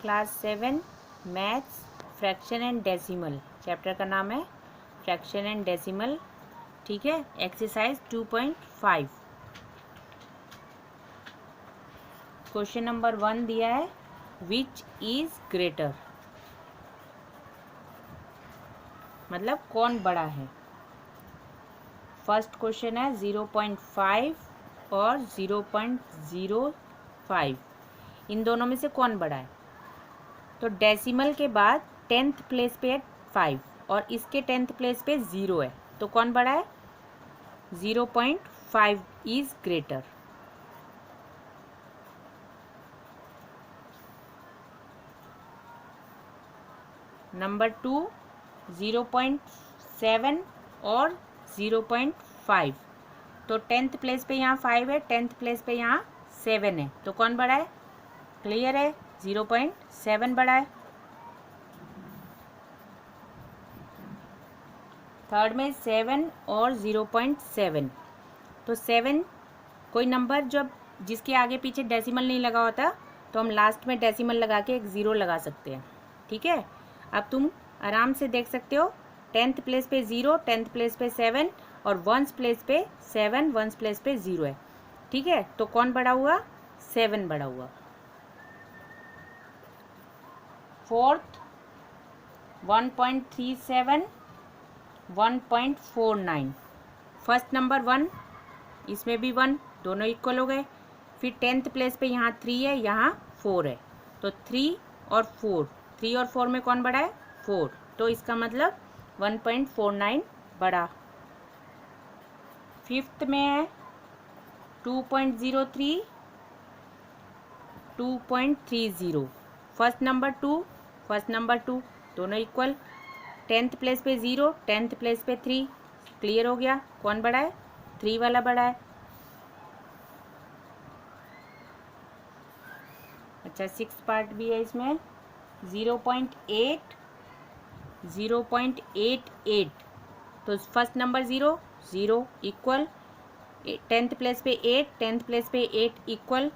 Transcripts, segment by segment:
Class 7 maths fraction and decimal. Chapter का नाम है फ्रैक्शन एंड डेसिमल। ठीक है, एक्सरसाइज 2.5। क्वेश्चन नंबर 1 दिया है, विच इज ग्रेटर, मतलब कौन बड़ा है। फर्स्ट क्वेश्चन है 0.5 और 0.05, इन दोनों में से कौन बड़ा है। तो डेसिमल के बाद 10th प्लेस पे है 5 और इसके 10th प्लेस पे 0 है, तो कौन बड़ा है। 0.5 इज ग्रेटर। नंबर 2 0.7 और 0.5, तो 10th प्लेस पे यहाँ 5 है, 10th प्लेस पे यहाँ 7 है, तो कौन बड़ा है। क्लियर है, 0.7 बड़ा है। थर्ड में 7 और 0.7, तो 7 कोई नंबर जब जिसके आगे पीछे डेसिमल नहीं लगा होता तो हम लास्ट में डेसिमल लगा के एक 0 लगा सकते हैं। ठीक है, अब तुम आराम से देख सकते हो 10th प्लेस पे 0, 10th प्लेस पे 7 और 1st प्लेस पे 7, 1st प्लेस पे 0 है। ठीक है, तो कौन बड़ा हुआ, 7 बड़ा हुआ। फोर्थ 1.37, 1.49, फर्स्ट नंबर 1, इसमें भी 1, दोनों इक्वल हो गए। फिर 10th प्लेस पे यहाँ 3 है, यहाँ 4 है, तो 3 और 4, 3 और 4 में कौन बड़ा है, 4, तो इसका मतलब 1.49 बड़ा। फिफ्थ में है 2.03, 2.30, फर्स्ट नंबर 2, फर्स्ट नंबर 2, दोनों इक्वल। 10th प्लेस पे 0, 10th प्लेस पे 3, क्लियर हो गया, कौन बड़ा है, 3 वाला बड़ा है। अच्छा, 6 पार्ट भी है इसमें। 0.8, 0.88, तो first number 0, 0 equal. 10th place पे 8, 10th प्लेस पे 8 इक्वल।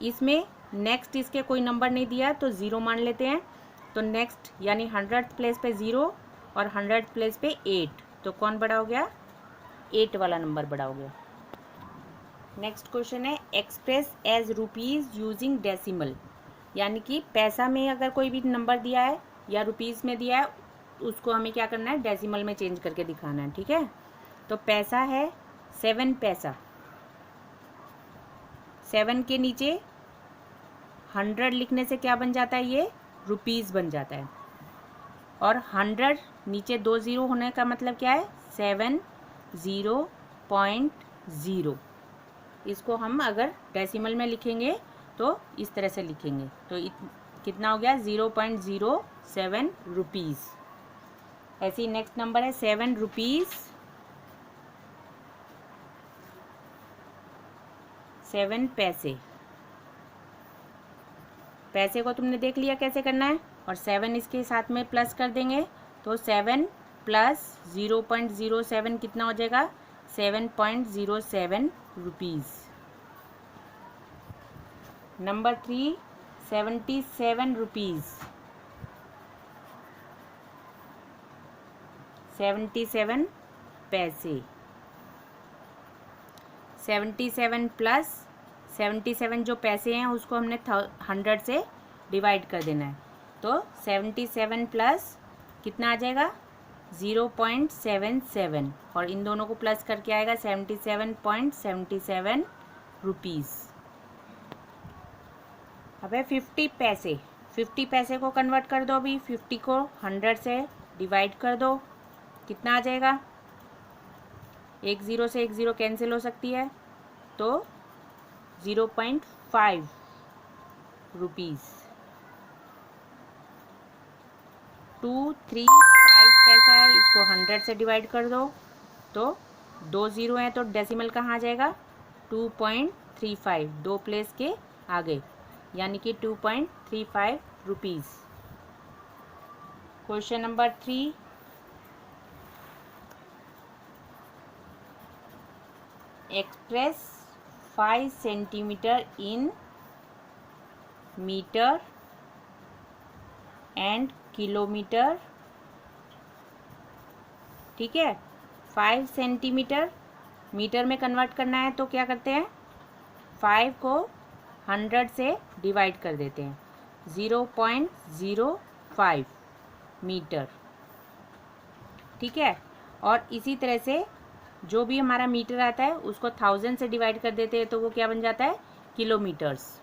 इसमें नेक्स्ट इसके कोई नंबर नहीं दिया तो 0 मान लेते हैं, तो नेक्स्ट यानी 100th प्लेस पे 0 और 100th प्लेस पे 8, तो कौन बड़ा हो गया, 8 वाला नंबर बड़ा हो गया। नेक्स्ट क्वेश्चन है, express as rupees using decimal, यानी कि पैसा में अगर कोई भी नंबर दिया है या रुपीज़ में दिया है उसको हमें क्या करना है, डेसिमल में चेंज करके दिखाना है। ठीक है, तो पैसा है 7 पैसा, 7 के नीचे 100 लिखने से क्या बन जाता है, ये रुपीज़ बन जाता है। और 100 नीचे 2 0 होने का मतलब क्या है, 70.0। इसको हम अगर डेसिमल में लिखेंगे तो इस तरह से लिखेंगे, तो कितना हो गया, 0.07 रुपीज़। ऐसे ही नेक्स्ट नंबर है 7 रुपीज़, 7 पैसे। पैसे को तुमने देख लिया कैसे करना है, और 7 इसके साथ में प्लस कर देंगे, तो 7 प्लस 0.07 कितना हो जाएगा, 7.07 रुपीज़। नंबर 3 77 रुपीज़, 77 पैसे। 77 प्लस 77 जो पैसे हैं उसको हमने 100 से डिवाइड कर देना है, तो 77 प्लस कितना आ जाएगा, 0.77, और इन दोनों को प्लस करके आएगा 77.77 रुपीज़। अब है 50 पैसे, 50 पैसे को कन्वर्ट कर दो, अभी 50 को 100 से डिवाइड कर दो, कितना आ जाएगा, एक 0 से एक 0 कैंसिल हो सकती है, तो 0.5 रुपीज़। 235 पैसा है, इसको 100 से डिवाइड कर दो, तो 2 0 हैं तो डेसिमल कहाँ आ जाएगा, 2.35, 2 प्लेस के आगे, यानी कि 2.35 rupees. Question number 3, express 5 centimetre in metre and kilometre, ठीक है। 5 सेंटीमीटर मीटर में कन्वर्ट करना है तो क्या करते हैं, 5 को 100 से डिवाइड कर देते हैं, 0.05 मीटर, ठीक है। और इसी तरह से जो भी हमारा मीटर आता है उसको 1000 से डिवाइड कर देते हैं तो वो क्या बन जाता है, किलोमीटर्स।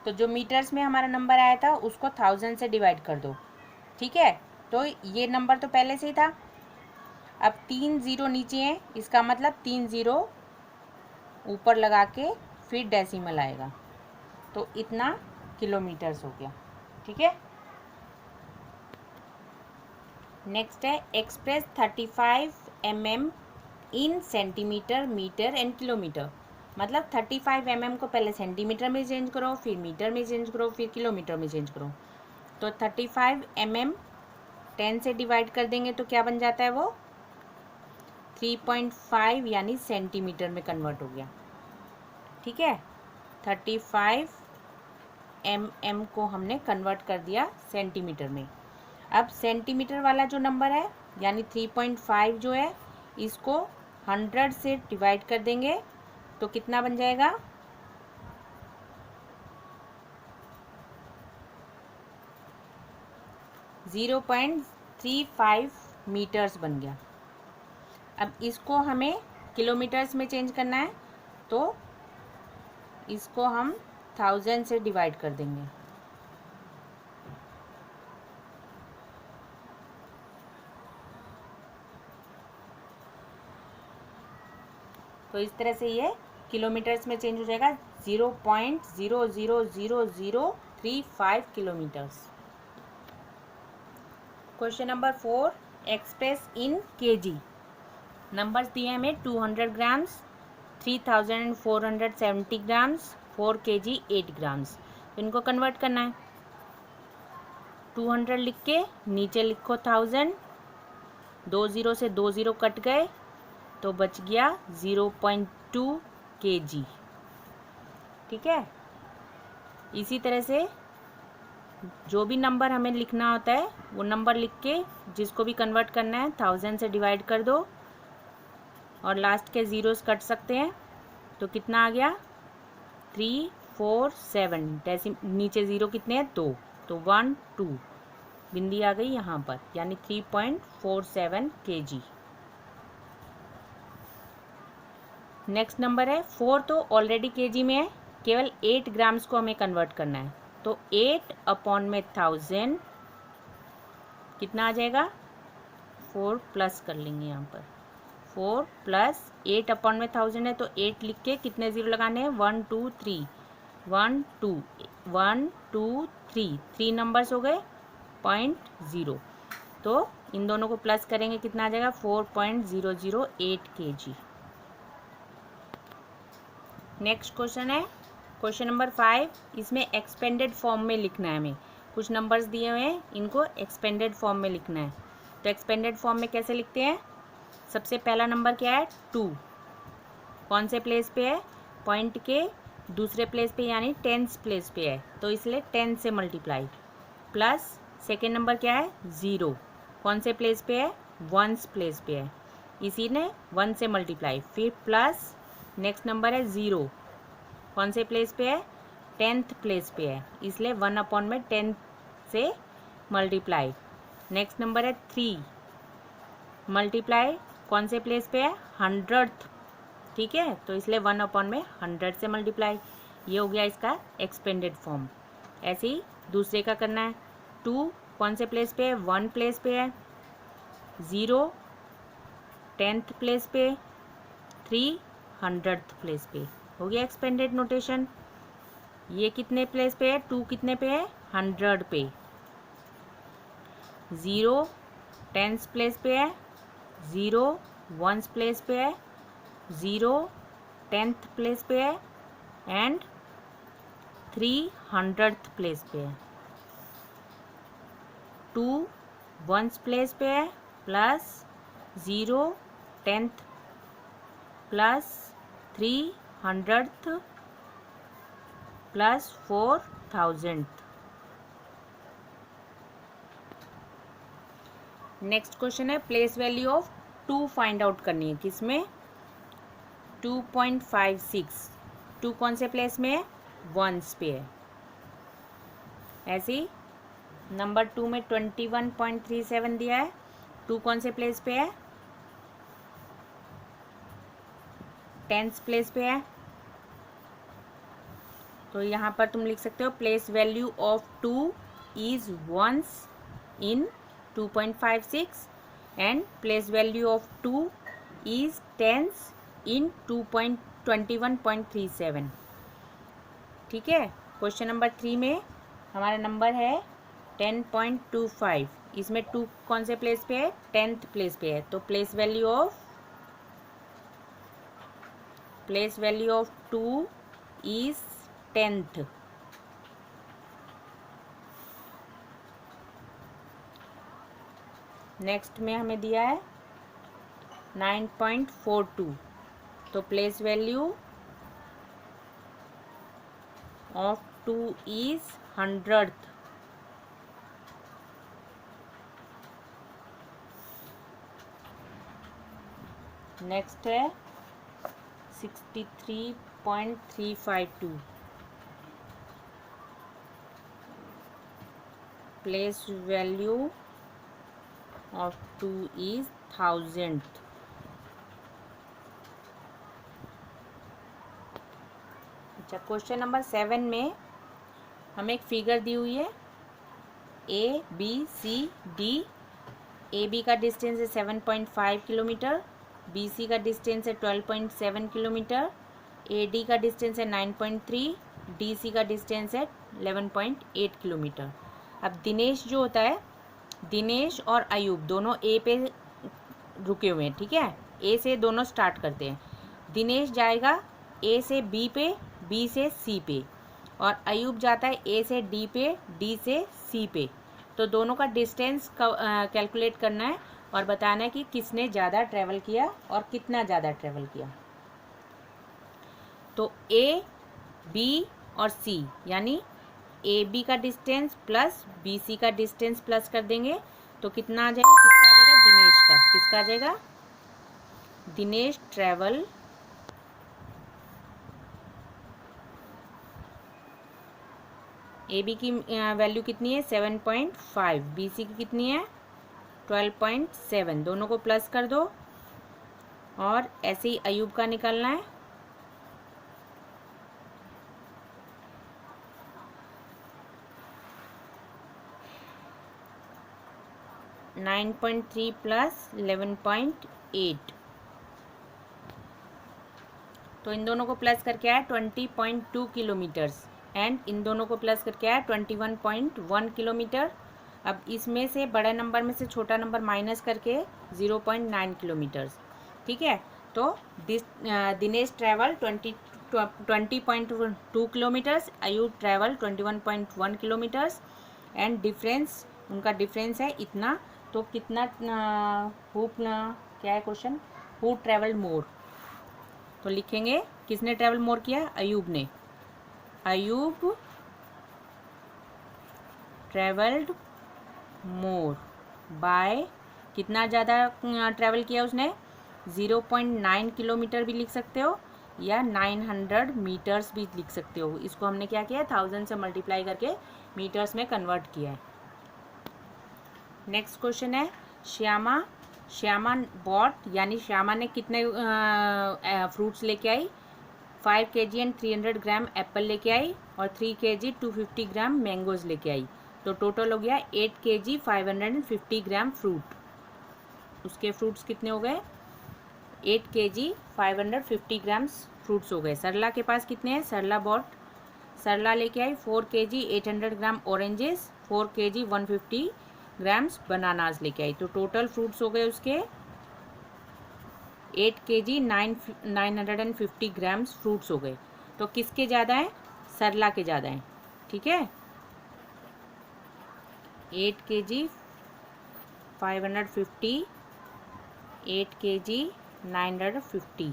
तो जो मीटर्स में हमारा नंबर आया था उसको 1000 से डिवाइड कर दो, ठीक है। तो ये नंबर तो पहले से ही था, अब 3 ज़ीरो नीचे हैं, इसका मतलब 3 ज़ीरो ऊपर लगा के फिर डेसिमल आएगा, तो इतना किलोमीटर्स हो गया, ठीक है। नेक्स्ट है express 35 mm in centimetre, metre and kilometre. मतलब 35 mm को पहले सेंटीमीटर में चेंज करो, फिर मीटर में चेंज करो, फिर किलोमीटर में चेंज करो। तो 35 mm 10 से डिवाइड कर देंगे तो क्या बन जाता है वो, 3.5 यानी सेंटीमीटर में कन्वर्ट हो गया, ठीक है। 35 mm को हमने कन्वर्ट कर दिया सेंटीमीटर में। अब सेंटीमीटर वाला जो नंबर है यानी 3.5 जो है, इसको 100 से डिवाइड कर देंगे तो कितना बन जाएगा, 0.35 मीटर्स बन गया। अब इसको हमें किलोमीटर्स में चेंज करना है तो इसको हम 1000 से डिवाइड कर देंगे, तो इस तरह से ये किलोमीटर्स में चेंज हो जाएगा, 0.00035 kilometres. Question number 4, express in KG. Numbers दिए हमें 200 ग्राम्स, 3470 ग्राम्स, 4 kg 8 ग्राम्स। तो इनको कन्वर्ट करना है, 200 लिख के नीचे लिखो 1000, 2 ज़ीरो से 2 ज़ीरो कट गए तो बच गया 0.2 kg, ठीक है। इसी तरह से जो भी नंबर हमें लिखना होता है वो नंबर लिख के जिसको भी कन्वर्ट करना है 1000 से डिवाइड कर दो और लास्ट के ज़ीरोस कट सकते हैं तो कितना आ गया, 347, नीचे ज़ीरो कितने हैं, 2, तो 1 2 बिंदी आ गई यहाँ पर, यानी 3.47 kg। नेक्स्ट नंबर है 4, तो ऑलरेडी केजी में है, केवल 8 ग्राम्स को हमें कन्वर्ट करना है तो 8 अपॉन में 1000 कितना आ जाएगा, 4 प्लस कर लेंगे यहाँ पर, 4 प्लस 8 अपॉन में 1000 है तो 8 लिख के कितने ज़ीरो लगाने हैं, 1 2 3, 1 2 1 2 3, 3 नंबर्स हो गए 0.0, तो इन दोनों को प्लस करेंगे कितना आ जाएगा, 4.008 kg। नेक्स्ट क्वेश्चन है क्वेश्चन नंबर 5, इसमें एक्सपेंडेड फॉर्म में लिखना है हमें, कुछ नंबर्स दिए हुए हैं इनको एक्सपेंडेड फॉर्म में लिखना है। तो एक्सपेंडेड फॉर्म में कैसे लिखते हैं, सबसे पहला नंबर क्या है, 2, कौन से प्लेस पे है, पॉइंट के दूसरे प्लेस पे यानी 10th प्लेस पे है तो इसलिए 10 से मल्टीप्लाई, प्लस सेकेंड नंबर क्या है, 0, कौन से प्लेस पे है, 1st प्लेस पे है, इसी ने 1 से मल्टीप्लाई, फिर प्लस नेक्स्ट नंबर है 0, कौन से प्लेस पे है, 10th प्लेस पे है इसलिए 1 अपॉन में 10 से मल्टीप्लाई, नेक्स्ट नंबर है 3, मल्टीप्लाई कौन से प्लेस पे है, 100th, ठीक है, तो इसलिए 1 अपॉन में 100 से मल्टीप्लाई। ये हो गया इसका एक्सपेंडेड फॉर्म। ऐसे ही दूसरे का करना है, 2 कौन से प्लेस पे है, 1 प्लेस पे है, 0 10th प्लेस पे, 3 100th प्लेस पे, हो गया एक्सपेंडेड नोटेशन। ये कितने प्लेस पे है, 2 कितने पे है, 100 पे, 0 10th प्लेस पे है, 0 1st प्लेस पे है, 0 10th प्लेस पे है एंड 3 100th प्लेस पे है, 2 1st प्लेस पे है plus 0 10th plus 3 100th plus 4000th, next question है place value of 2 find out करनी है। किसमें? 2.56। 2 कौन से प्लेस में है? वंस पे है। ऐसे ही नंबर 2 में 21.37 दिया है। 2 कौन से प्लेस पे है? 10th प्लेस पे है। तो यहाँ पर तुम लिख सकते हो place value of 2 is ones in 2.56 and place value of 2 is tens in 21.37। ठीक है। क्वेश्चन नंबर 3 में हमारा नंबर है 10.25। इसमें 2 कौन से प्लेस पे है? 10th प्लेस पे है। तो place value of 2 is 10th। Next में हमें दिया है 9.42। तो place value of 2 is 100th। Next है 63.352। Place value of 2 is 1000th। अच्छा, क्वेश्चन नंबर 7 में हमें एक फिगर दी हुई है ABCD। AB का डिस्टेंस है 7.5 किलोमीटर, BC का डिस्टेंस है 12.7 किलोमीटर, AD का डिस्टेंस है 9.3, DC का डिस्टेंस है 11.8 किलोमीटर। अब दिनेश जो होता है, दिनेश और अयूब दोनों ए पे रुके हुए हैं। ठीक है, ए से दोनों स्टार्ट करते हैं। दिनेश जाएगा ए से बी पे, बी से सी पे, और अयूब जाता है ए से डी पे, डी से सी पे। तो दोनों का डिस्टेंस कैलकुलेट करना है और बताना है कि किसने ज़्यादा ट्रैवल किया और कितना ज़्यादा ट्रैवल किया। तो ए, बी और सी यानी ए बी का डिस्टेंस प्लस बी सी का डिस्टेंस प्लस कर देंगे तो कितना आ जाएगा? किसका आ जाएगा? दिनेश का। किसका आ जाएगा? दिनेश ट्रैवल ए बी की वैल्यू कितनी है? 7.5। बी सी की कितनी है? 12.7। दोनों को प्लस कर दो और ऐसे ही अयूब का निकालना है। (9.3 प्लस 11.8) तो इन दोनों को प्लस करके आया 20.2 किलोमीटर्स एंड इन दोनों को प्लस करके आया 21.1 किलोमीटर। अब इसमें से बड़ा नंबर में से छोटा नंबर माइनस करके 0.9 किलोमीटर्स। ठीक है, तो Dinesh travel 20.2 kilometres, Ayub travel 21.1 kilometres and difference, उनका डिफरेंस है इतना। तो कितना क्या है क्वेश्चन? हु ट्रैवल मोर। तो लिखेंगे किसने ट्रैवल मोर किया? अयूब ने। अयूब ट्रैवल्ड मोर बाय, कितना ज़्यादा ट्रैवल किया उसने? 0.9 किलोमीटर भी लिख सकते हो या 900 मीटर्स भी लिख सकते हो। इसको हमने क्या किया? 1000 से मल्टीप्लाई करके मीटर्स में कन्वर्ट किया है। नेक्स्ट क्वेश्चन है श्यामा बॉट, यानी श्यामा ने कितने फ्रूट्स लेके आई? 5 kg एंड 300 ग्राम एप्पल लेके आई और 3 kg 250 ग्राम मैंगोज लेके आई। तो टोटल हो गया 8 kg 550 ग्राम फ्रूट। उसके फ्रूट्स कितने हो गए? 8 kg 550 ग्राम्स फ्रूट्स हो गए। सरला के पास कितने हैं? सरला लेके आई 4 kg 800 ग्राम ऑरेंजेस, 4 kg 150 ग्राम्स बनानाज लेके आई। तो टोटल फ्रूट्स हो गए उसके 8 kg 950 ग्राम्स फ्रूट्स हो गए। तो किसके ज़्यादा हैं? सरला के ज़्यादा हैं। ठीक है, 8 kg 550, 8 kg 950।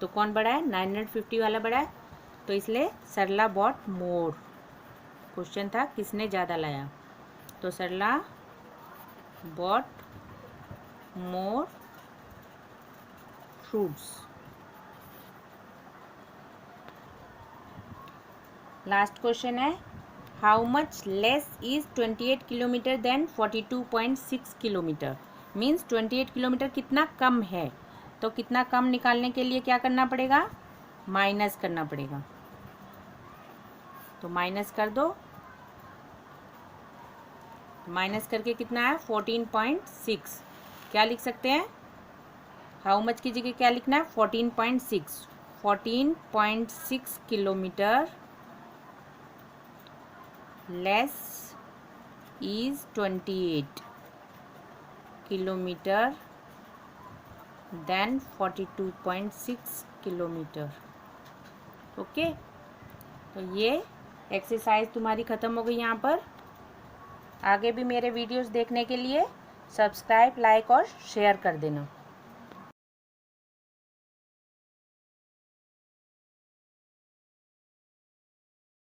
तो कौन बड़ा है? 950 वाला बड़ा है। तो इसलिए सरला बॉट मोर। क्वेश्चन था किसने ज़्यादा लाया, तो Sarla bought more fruits. Last question है, how much less is 28 kilometre then 42.6 kilometre. Means 28 kilometre कितना कम है, तो कितना कम निकालने के लिए क्या करना पड़ेगा, माइनस करना पड़ेगा। तो माइनस कर दो, माइनस करके कितना है 14.6। क्या लिख सकते हैं, हाउ मच की जगह क्या लिखना है 14.6। 14.6 kilometre less is 28 kilometre then 42.6 kilometre. Okay, तो ये एक्सरसाइज तुम्हारी ख़त्म हो गई। यहाँ पर आगे भी मेरे वीडियोस देखने के लिए सब्सक्राइब, लाइक और शेयर कर देना।